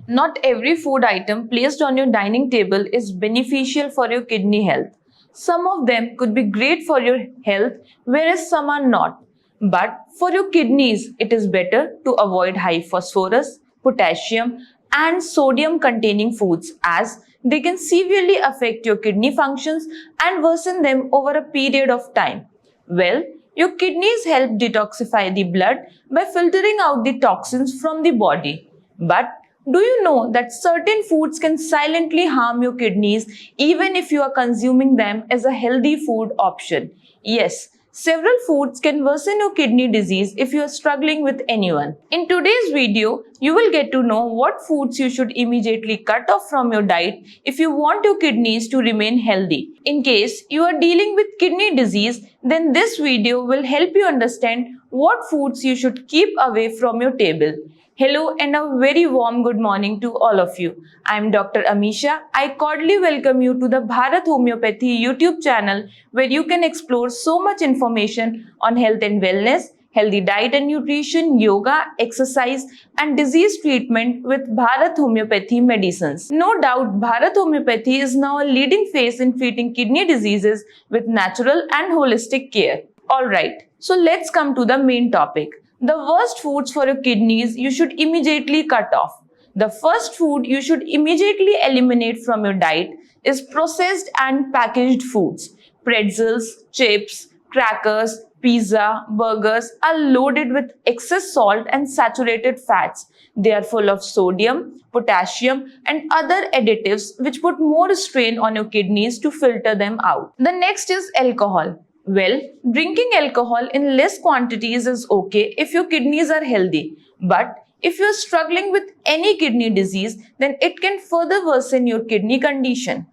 Not every food item placed on your dining table is beneficial for your kidney health. Some of them could be great for your health, whereas some are not. But for your kidneys, it is better to avoid high phosphorus, potassium, and sodium containing foods as they can severely affect your kidney functions and worsen them over a period of time. Well, your kidneys help detoxify the blood by filtering out the toxins from the body. But do you know that certain foods can silently harm your kidneys even if you are consuming them as a healthy food option? Yes, several foods can worsen your kidney disease if you are struggling with anyone. In today's video, you will get to know what foods you should immediately cut off from your diet if you want your kidneys to remain healthy. In case you are dealing with kidney disease, then this video will help you understand what foods you should keep away from your table. Hello and a very warm good morning to all of you. I am Dr. Amisha. I cordially welcome you to the Bharat Homeopathy YouTube channel where you can explore so much information on health and wellness, healthy diet and nutrition, yoga, exercise and disease treatment with Bharat Homeopathy medicines. No doubt Bharat Homeopathy is now a leading face in treating kidney diseases with natural and holistic care. Alright, so let's come to the main topic. The worst foods for your kidneys you should immediately cut off. The first food you should immediately eliminate from your diet is processed and packaged foods. Pretzels, chips, crackers, pizza, burgers are loaded with excess salt and saturated fats. They are full of sodium, potassium and other additives which put more strain on your kidneys to filter them out. The next is alcohol. Well, drinking alcohol in less quantities is okay if your kidneys are healthy. But if you are struggling with any kidney disease, then it can further worsen your kidney condition.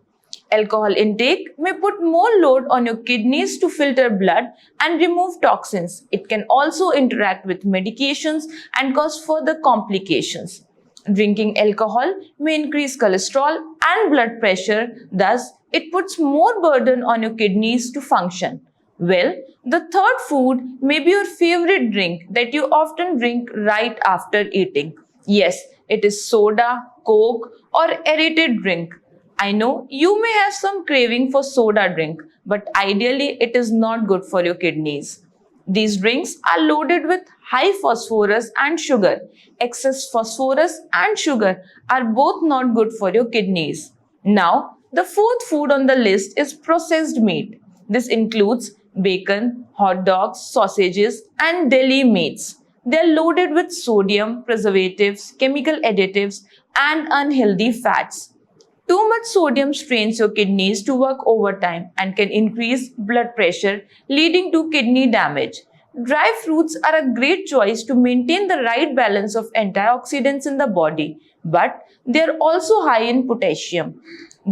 Alcohol intake may put more load on your kidneys to filter blood and remove toxins. It can also interact with medications and cause further complications. Drinking alcohol may increase cholesterol and blood pressure, thus it puts more burden on your kidneys to function. Well, the third food may be your favorite drink that you often drink right after eating. Yes, it is soda, coke or aerated drink. I know you may have some craving for soda drink, but ideally it is not good for your kidneys. These drinks are loaded with high phosphorus and sugar. Excess phosphorus and sugar are both not good for your kidneys. Now, the fourth food on the list is processed meat. This includes bacon, hot dogs, sausages, and deli meats. They are loaded with sodium, preservatives, chemical additives, and unhealthy fats. Too much sodium strains your kidneys to work overtime and can increase blood pressure, leading to kidney damage. Dry fruits are a great choice to maintain the right balance of antioxidants in the body, but they are also high in potassium.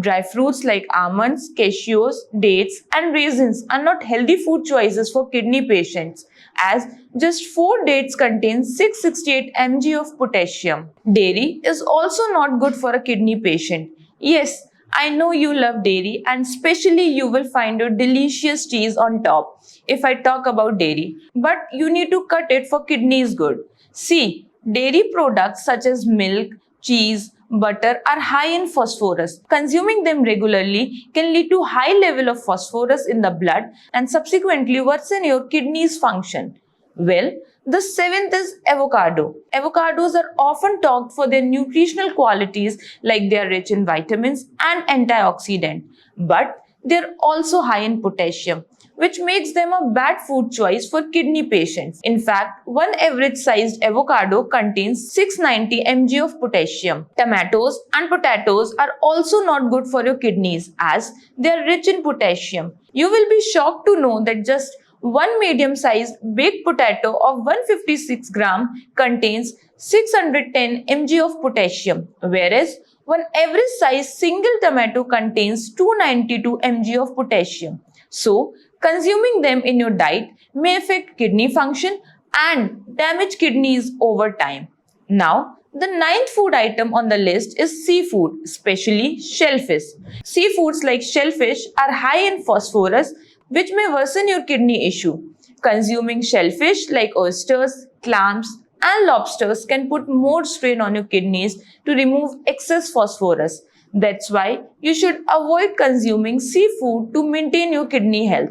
Dry fruits like almonds, cashews, dates, and raisins are not healthy food choices for kidney patients, as just 4 dates contain 668 mg of potassium. Dairy is also not good for a kidney patient. Yes, I know you love dairy and especially you will find your delicious cheese on top if I talk about dairy, but you need to cut it for kidneys good. See, dairy products such as milk, cheese, butter are high in phosphorus. Consuming them regularly can lead to high level of phosphorus in the blood and subsequently worsen your kidneys function. Well, the seventh is avocado. Avocados are often talked for their nutritional qualities like they are rich in vitamins and antioxidant, but they are also high in potassium, which makes them a bad food choice for kidney patients. In fact, one average sized avocado contains 690 mg of potassium. Tomatoes and potatoes are also not good for your kidneys as they are rich in potassium. You will be shocked to know that just one medium-sized baked potato of 156 gram contains 610 mg of potassium, whereas one average-sized single tomato contains 292 mg of potassium. So, consuming them in your diet may affect kidney function and damage kidneys over time. Now, the ninth food item on the list is seafood, especially shellfish. Seafoods like shellfish are high in phosphorus, which may worsen your kidney issue. Consuming shellfish like oysters, clams, and lobsters can put more strain on your kidneys to remove excess phosphorus. That's why you should avoid consuming seafood to maintain your kidney health.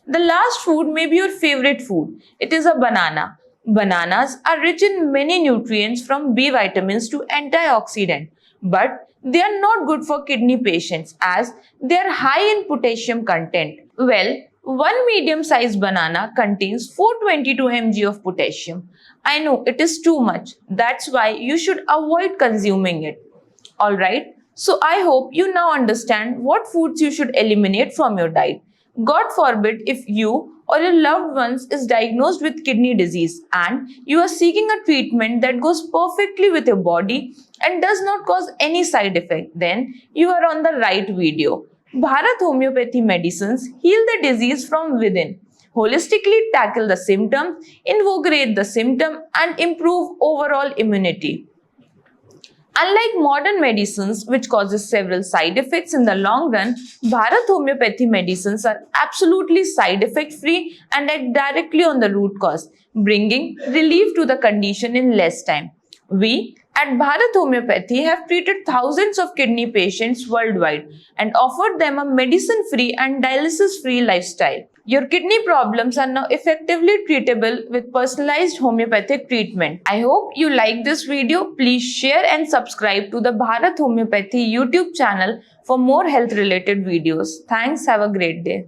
The last food may be your favorite food. It is a banana. Bananas are rich in many nutrients from B vitamins to antioxidant, but they are not good for kidney patients as they are high in potassium content. Well, one medium-sized banana contains 422 mg of potassium. I know it is too much. That's why you should avoid consuming it. Alright, so I hope you now understand what foods you should eliminate from your diet. God forbid if you or your loved ones is diagnosed with kidney disease and you are seeking a treatment that goes perfectly with your body and does not cause any side effect, then you are on the right video. Bharat Homeopathy Medicines heal the disease from within, holistically tackle the symptoms, invigorate the symptom, and improve overall immunity. Unlike modern medicines, which causes several side effects in the long run, Bharat Homeopathy medicines are absolutely side effect free and act directly on the root cause, bringing relief to the condition in less time. We at Bharat Homeopathy have treated thousands of kidney patients worldwide and offered them a medicine-free and dialysis-free lifestyle. Your kidney problems are now effectively treatable with personalized homeopathic treatment. I hope you like this video. Please share and subscribe to the Bharat Homeopathy YouTube channel for more health-related videos. Thanks. Have a great day.